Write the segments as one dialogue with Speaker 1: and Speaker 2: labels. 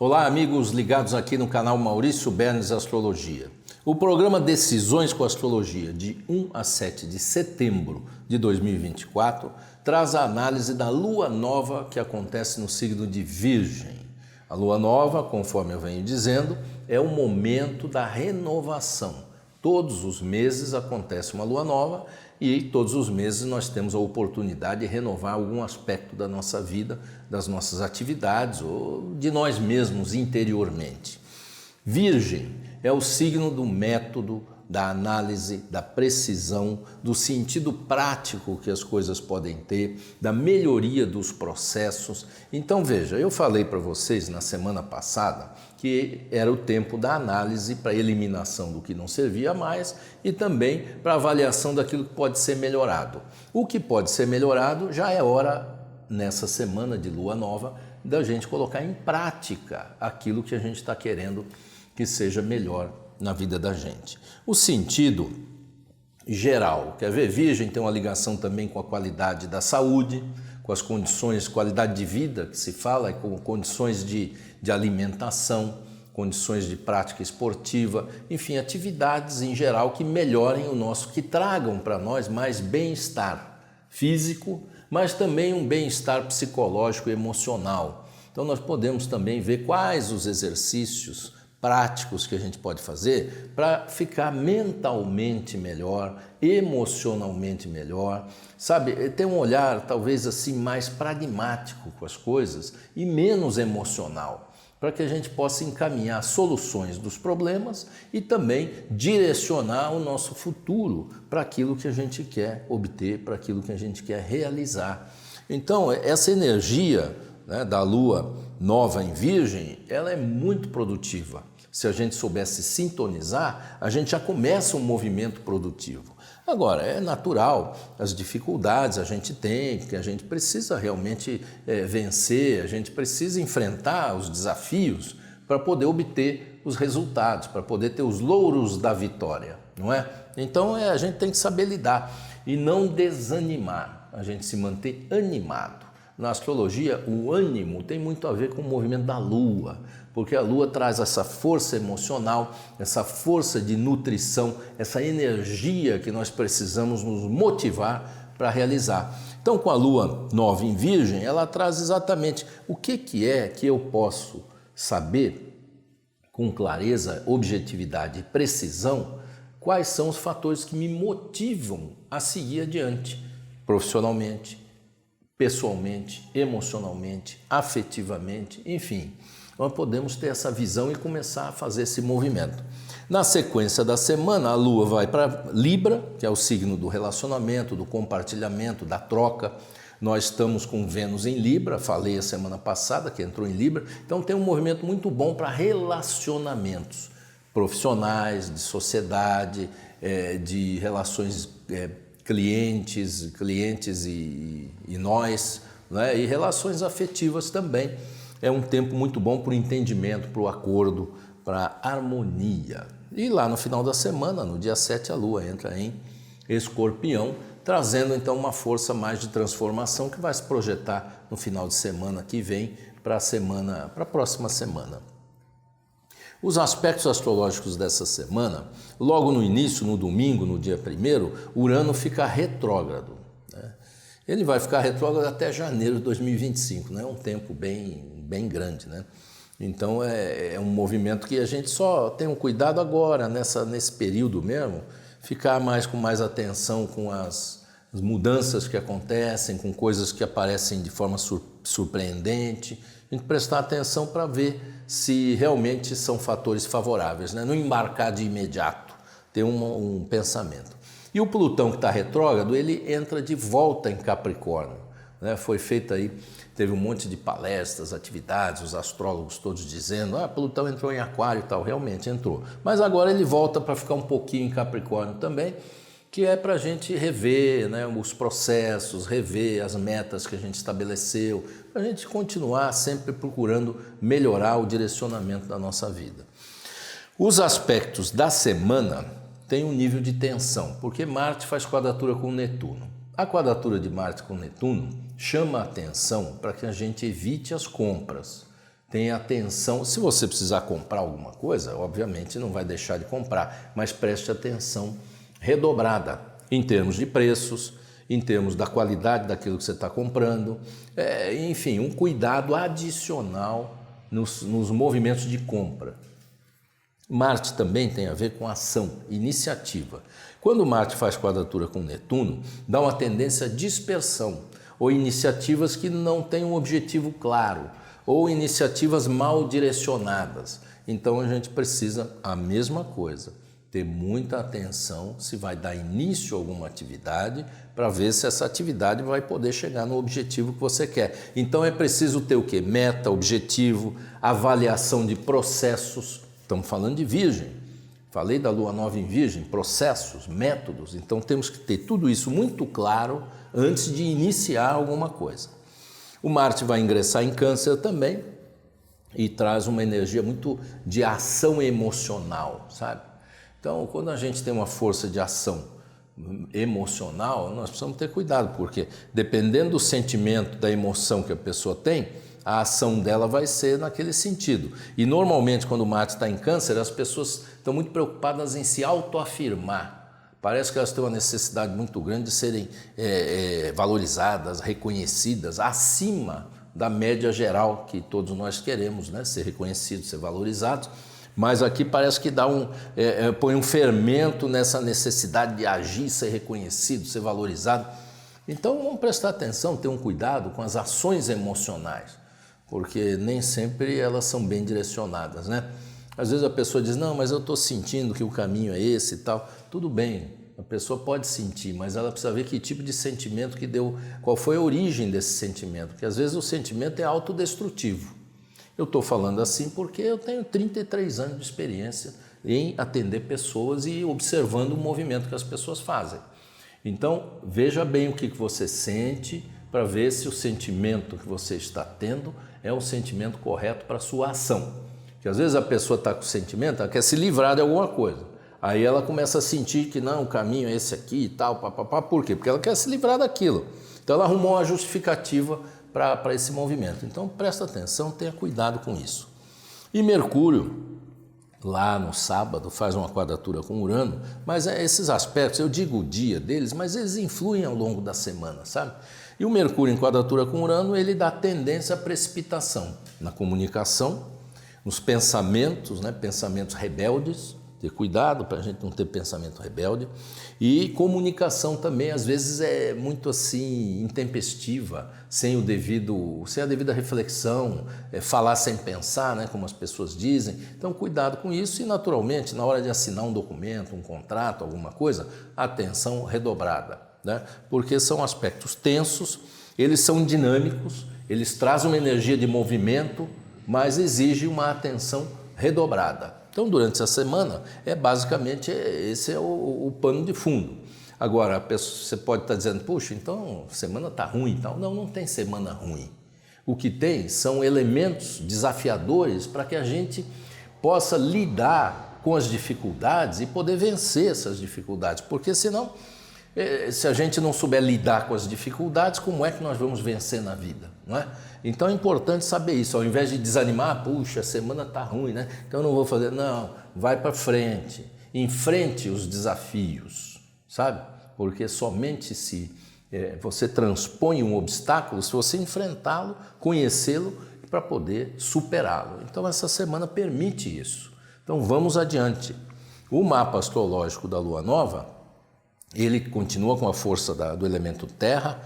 Speaker 1: Olá, amigos ligados aqui no canal Maurício Bernes Astrologia. O programa Decisões com Astrologia, de 1 a 7 de setembro de 2024, traz a análise da lua nova que acontece no signo de Virgem. A lua nova, conforme eu venho dizendo, é o momento da renovação. Todos os meses acontece uma lua nova e todos os meses nós temos a oportunidade de renovar algum aspecto da nossa vida, das nossas atividades ou de nós mesmos interiormente. Virgem é o signo do método, da análise, da precisão, do sentido prático que as coisas podem ter, da melhoria dos processos. Então veja, eu falei para vocês na semana passada que era o tempo da análise para eliminação do que não servia mais e também para avaliação daquilo que pode ser melhorado. O que pode ser melhorado já é hora, nessa semana de lua nova, da gente colocar em prática aquilo que a gente está querendo que seja melhor na vida da gente. O sentido geral, quer ver? Virgem tem uma ligação também com a qualidade da saúde, com as condições, qualidade de vida que se fala, com condições de alimentação, condições de prática esportiva, enfim, atividades em geral que melhorem o nosso, que tragam para nós mais bem-estar físico, mas também um bem-estar psicológico e emocional. Então nós podemos também ver quais os exercícios práticos que a gente pode fazer para ficar mentalmente melhor, emocionalmente melhor, sabe? Ter um olhar talvez assim mais pragmático com as coisas e menos emocional, para que a gente possa encaminhar soluções dos problemas e também direcionar o nosso futuro para aquilo que a gente quer obter, para aquilo que a gente quer realizar. Então, essa energia, né, da lua nova em Virgem, ela é muito produtiva. Se a gente soubesse sintonizar, a gente já começa um movimento produtivo. Agora, é natural, as dificuldades a gente tem, que a gente precisa realmente vencer, a gente precisa enfrentar os desafios para poder obter os resultados, para poder ter os louros da vitória, não é? Então, a gente tem que saber lidar e não desanimar, a gente se manter animado. Na astrologia, o ânimo tem muito a ver com o movimento da lua, porque a lua traz essa força emocional, essa força de nutrição, essa energia que nós precisamos nos motivar para realizar. Então, com a lua nova em Virgem, ela traz exatamente o que é que eu posso saber com clareza, objetividade e precisão, quais são os fatores que me motivam a seguir adiante, profissionalmente, pessoalmente, emocionalmente, afetivamente, enfim. Nós podemos ter essa visão e começar a fazer esse movimento. Na sequência da semana, a Lua vai para Libra, que é o signo do relacionamento, do compartilhamento, da troca. Nós estamos com Vênus em Libra, falei a semana passada que entrou em Libra, então tem um movimento muito bom para relacionamentos profissionais, de sociedade, de relações clientes e nós, né? E relações afetivas também. É um tempo muito bom para o entendimento, para o acordo, para a harmonia. E lá no final da semana, no dia 7, a Lua entra em Escorpião, trazendo então uma força mais de transformação que vai se projetar no final de semana que vem para a próxima semana. Os aspectos astrológicos dessa semana, logo no início, no domingo, no dia 1º, Urano fica retrógrado, né? Ele vai ficar retrógrado até janeiro de 2025, né? Um tempo bem grande, né? Então é um movimento que a gente só tem um cuidado agora, nesse período mesmo, ficar com mais atenção com as mudanças que acontecem, com coisas que aparecem de forma surpreendente, a gente prestar atenção para ver se realmente são fatores favoráveis, né? Não embarcar de imediato, ter um pensamento. E o Plutão que está retrógrado, ele entra de volta em Capricórnio, né? Foi feita aí, teve um monte de palestras, atividades, os astrólogos todos dizendo, Plutão entrou em Aquário e tal, realmente entrou. Mas agora ele volta para ficar um pouquinho em Capricórnio também, que é para a gente rever, né, os processos, rever as metas que a gente estabeleceu, para a gente continuar sempre procurando melhorar o direcionamento da nossa vida. Os aspectos da semana têm um nível de tensão, porque Marte faz quadratura com Netuno. A quadratura de Marte com Netuno chama a atenção para que a gente evite as compras. tenha atenção. Se você precisar comprar alguma coisa, obviamente não vai deixar de comprar, mas preste atenção redobrada em termos de preços, em termos da qualidade daquilo que você está comprando, enfim, um cuidado adicional nos movimentos de compra. Marte também tem a ver com ação, iniciativa. Quando Marte faz quadratura com Netuno, dá uma tendência à dispersão, ou iniciativas que não têm um objetivo claro, ou iniciativas mal direcionadas. Então a gente precisa a mesma coisa, ter muita atenção se vai dar início a alguma atividade para ver se essa atividade vai poder chegar no objetivo que você quer. Então é preciso ter o quê? Meta, objetivo, avaliação de processos. Estamos falando de Virgem. Falei da Lua Nova em Virgem, processos, métodos. Então temos que ter tudo isso muito claro antes de iniciar alguma coisa. O Marte vai ingressar em Câncer também e traz uma energia muito de ação emocional, sabe? Então, quando a gente tem uma força de ação emocional, nós precisamos ter cuidado, porque dependendo do sentimento, da emoção que a pessoa tem, a ação dela vai ser naquele sentido. E normalmente, quando o Marte está em Câncer, as pessoas estão muito preocupadas em se autoafirmar. Parece que elas têm uma necessidade muito grande de serem valorizadas, reconhecidas, acima da média geral que todos nós queremos, né? Ser reconhecidos, ser valorizados. Mas aqui parece que põe um fermento nessa necessidade de agir, ser reconhecido, ser valorizado. Então vamos prestar atenção, ter um cuidado com as ações emocionais, porque nem sempre elas são bem direcionadas, né? Às vezes a pessoa diz, não, mas eu estou sentindo que o caminho é esse e tal. Tudo bem, a pessoa pode sentir, mas ela precisa ver que tipo de sentimento que deu, qual foi a origem desse sentimento, porque às vezes o sentimento é autodestrutivo. Eu estou falando assim porque eu tenho 33 anos de experiência em atender pessoas e observando o movimento que as pessoas fazem. Então, veja bem o que você sente para ver se o sentimento que você está tendo é o sentimento correto para a sua ação. Porque às vezes a pessoa está com o sentimento, ela quer se livrar de alguma coisa. Aí ela começa a sentir que não, o caminho é esse aqui e tal, papapá. Por quê? Porque ela quer se livrar daquilo. Então ela arrumou uma justificativa para esse movimento. Então presta atenção, tenha cuidado com isso. E Mercúrio, lá no sábado, faz uma quadratura com Urano, mas esses aspectos, eu digo o dia deles, mas eles influem ao longo da semana, sabe? E o Mercúrio em quadratura com Urano, ele dá tendência à precipitação na comunicação, nos pensamentos, né? Pensamentos rebeldes, ter cuidado para a gente não ter pensamento rebelde, e comunicação também às vezes é muito assim intempestiva, sem a devida reflexão, falar sem pensar, né, como as pessoas dizem. Então cuidado com isso e naturalmente na hora de assinar um documento, um contrato, alguma coisa, atenção redobrada, né, porque são aspectos tensos, eles são dinâmicos, eles trazem uma energia de movimento, mas exigem uma atenção redobrada. Então, durante essa semana, basicamente esse é o pano de fundo. Agora, você pode estar dizendo, puxa, então a semana está ruim e tal. Não, não tem semana ruim. O que tem são elementos desafiadores para que a gente possa lidar com as dificuldades e poder vencer essas dificuldades. Porque senão, se a gente não souber lidar com as dificuldades, como é que nós vamos vencer na vida, não é? Então é importante saber isso, ao invés de desanimar, puxa, a semana está ruim, né? Então eu não vou fazer, não, vai para frente, enfrente os desafios, sabe? Porque somente se você transpõe um obstáculo, se você enfrentá-lo, conhecê-lo para poder superá-lo. Então essa semana permite isso. Então vamos adiante. O mapa astrológico da Lua Nova, ele continua com a força do elemento terra,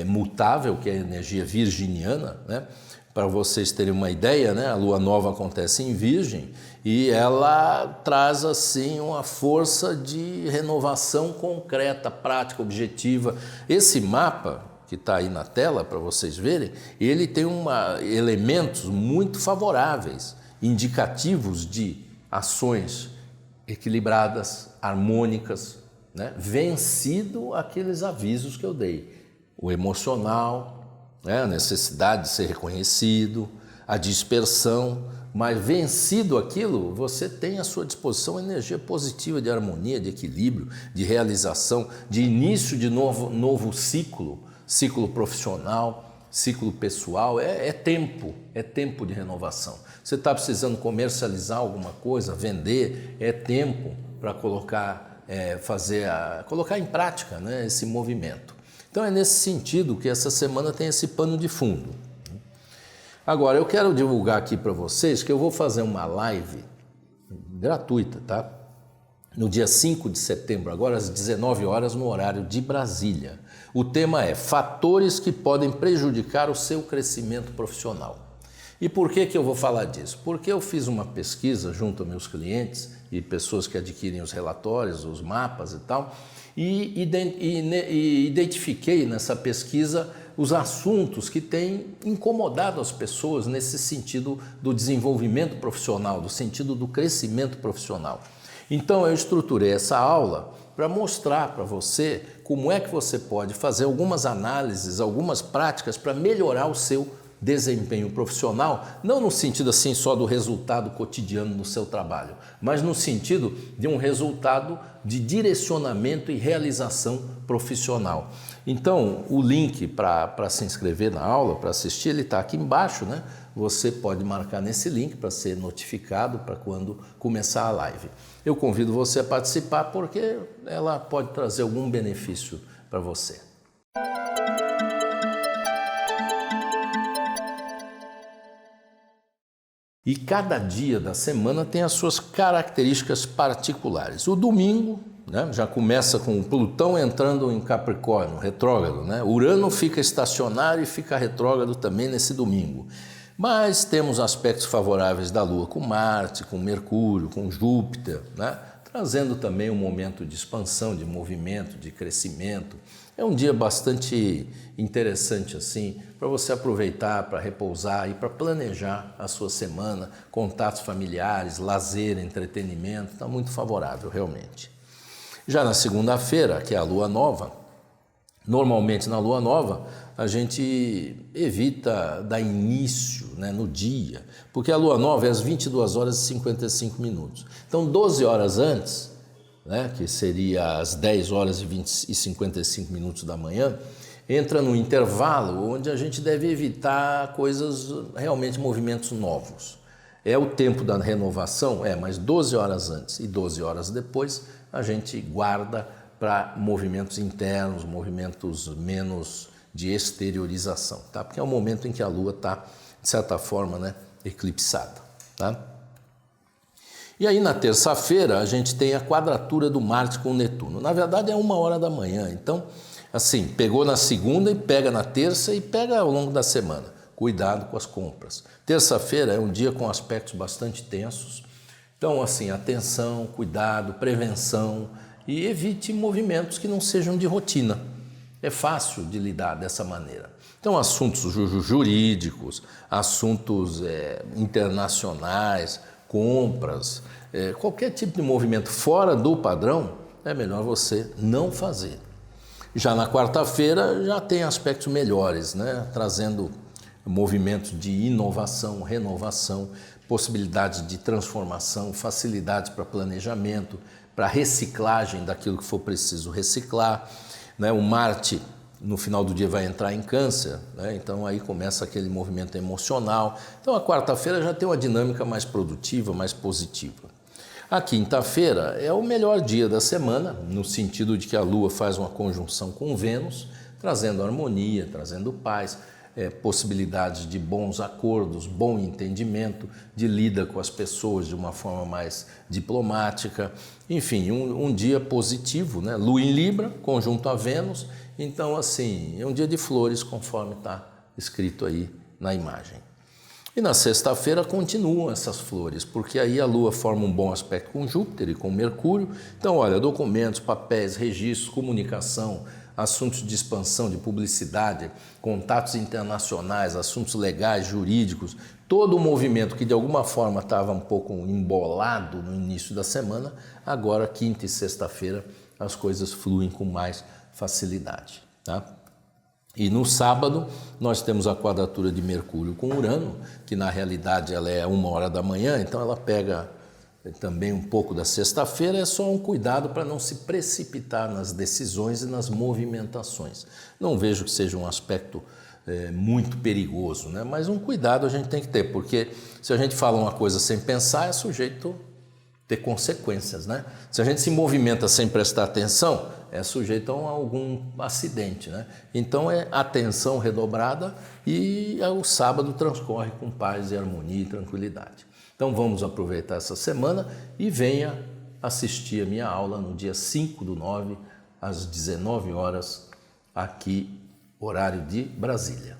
Speaker 1: mutável, que é a energia virginiana, né? Para vocês terem uma ideia, né? A Lua Nova acontece em Virgem e ela traz assim uma força de renovação concreta, prática, objetiva. Esse mapa que está aí na tela para vocês verem, ele tem elementos muito favoráveis, indicativos de ações equilibradas, harmônicas, né? Vencido aqueles avisos que eu dei, o emocional, né? A necessidade de ser reconhecido, a dispersão, mas vencido aquilo, você tem à sua disposição energia positiva de harmonia, de equilíbrio, de realização, de início de novo ciclo profissional. ciclo pessoal, é tempo de renovação. Você está precisando comercializar alguma coisa, vender, é tempo para colocar em prática, né, esse movimento. Então é nesse sentido que essa semana tem esse pano de fundo. Agora, eu quero divulgar aqui para vocês que eu vou fazer uma live gratuita, tá? No dia 5 de setembro, agora às 19 horas, no horário de Brasília. O tema é fatores que podem prejudicar o seu crescimento profissional. E por que eu vou falar disso? Porque eu fiz uma pesquisa junto a meus clientes e pessoas que adquirem os relatórios, os mapas e tal, e identifiquei nessa pesquisa os assuntos que têm incomodado as pessoas nesse sentido do desenvolvimento profissional, do sentido do crescimento profissional. Então eu estruturei essa aula para mostrar para você como é que você pode fazer algumas análises, algumas práticas para melhorar o seu desempenho profissional, não no sentido assim só do resultado cotidiano no seu trabalho, mas no sentido de um resultado de direcionamento e realização profissional. Então, o link para se inscrever na aula, para assistir, ele está aqui embaixo, né? Você pode marcar nesse link para ser notificado para quando começar a live. Eu convido você a participar porque ela pode trazer algum benefício para você. E cada dia da semana tem as suas características particulares. O domingo, né, já começa com o Plutão entrando em Capricórnio, retrógrado, né? Urano fica estacionário e fica retrógrado também nesse domingo. Mas temos aspectos favoráveis da Lua com Marte, com Mercúrio, com Júpiter, né? Trazendo também um momento de expansão, de movimento, de crescimento. É um dia bastante interessante assim, para você aproveitar, para repousar e para planejar a sua semana, contatos familiares, lazer, entretenimento, está muito favorável realmente. Já na segunda-feira, que é a Lua Nova, normalmente na Lua Nova a gente evita dar início, né, no dia, porque a Lua Nova é às 22 horas e 55 minutos. Então 12 horas antes, né, que seria às 10 horas e 55 minutos da manhã, entra no intervalo onde a gente deve evitar coisas, realmente movimentos novos. É o tempo da renovação? Mas 12 horas antes e 12 horas depois a gente guarda para movimentos internos, movimentos menos de exteriorização, tá? Porque é o momento em que a Lua está, de certa forma, né, eclipsada, tá? E aí na terça-feira a gente tem a quadratura do Marte com o Netuno. Na verdade é 1 hora da manhã, então assim, pegou na segunda e pega na terça e pega ao longo da semana. Cuidado com as compras. Terça-feira é um dia com aspectos bastante tensos, então assim, atenção, cuidado, prevenção e evite movimentos que não sejam de rotina. É fácil de lidar dessa maneira. Então assuntos jurídicos, assuntos internacionais, compras, qualquer tipo de movimento fora do padrão, é melhor você não fazer. Já na quarta-feira já tem aspectos melhores, né? Trazendo movimentos de inovação, renovação, possibilidades de transformação, facilidades para planejamento, para reciclagem daquilo que for preciso reciclar, né? O Marte no final do dia vai entrar em Câncer, né? Então aí começa aquele movimento emocional. Então a quarta-feira já tem uma dinâmica mais produtiva, mais positiva. A quinta-feira é o melhor dia da semana, no sentido de que a Lua faz uma conjunção com Vênus, trazendo harmonia, trazendo paz, possibilidades de bons acordos, bom entendimento, de lida com as pessoas de uma forma mais diplomática. Enfim, um dia positivo, né? Lua em Libra, conjunto a Vênus. Então, assim, é um dia de flores, conforme está escrito aí na imagem. E na sexta-feira continuam essas flores, porque aí a Lua forma um bom aspecto com Júpiter e com Mercúrio. Então, olha, documentos, papéis, registros, comunicação, assuntos de expansão, de publicidade, contatos internacionais, assuntos legais, jurídicos, todo o movimento que de alguma forma estava um pouco embolado no início da semana, agora quinta e sexta-feira as coisas fluem com mais facilidade, tá? E no sábado nós temos a quadratura de Mercúrio com Urano, que na realidade ela é 1 hora da manhã, então ela pega também um pouco da sexta-feira. É só um cuidado para não se precipitar nas decisões e nas movimentações. Não vejo que seja um aspecto muito perigoso, né? Mas um cuidado a gente tem que ter, porque se a gente fala uma coisa sem pensar, é sujeito a ter consequências, né? Se a gente se movimenta sem prestar atenção, é sujeito a algum acidente, né? Então é atenção redobrada e o sábado transcorre com paz e harmonia e tranquilidade. Então vamos aproveitar essa semana e venha assistir a minha aula no dia 5/9, às 19 horas, aqui, horário de Brasília.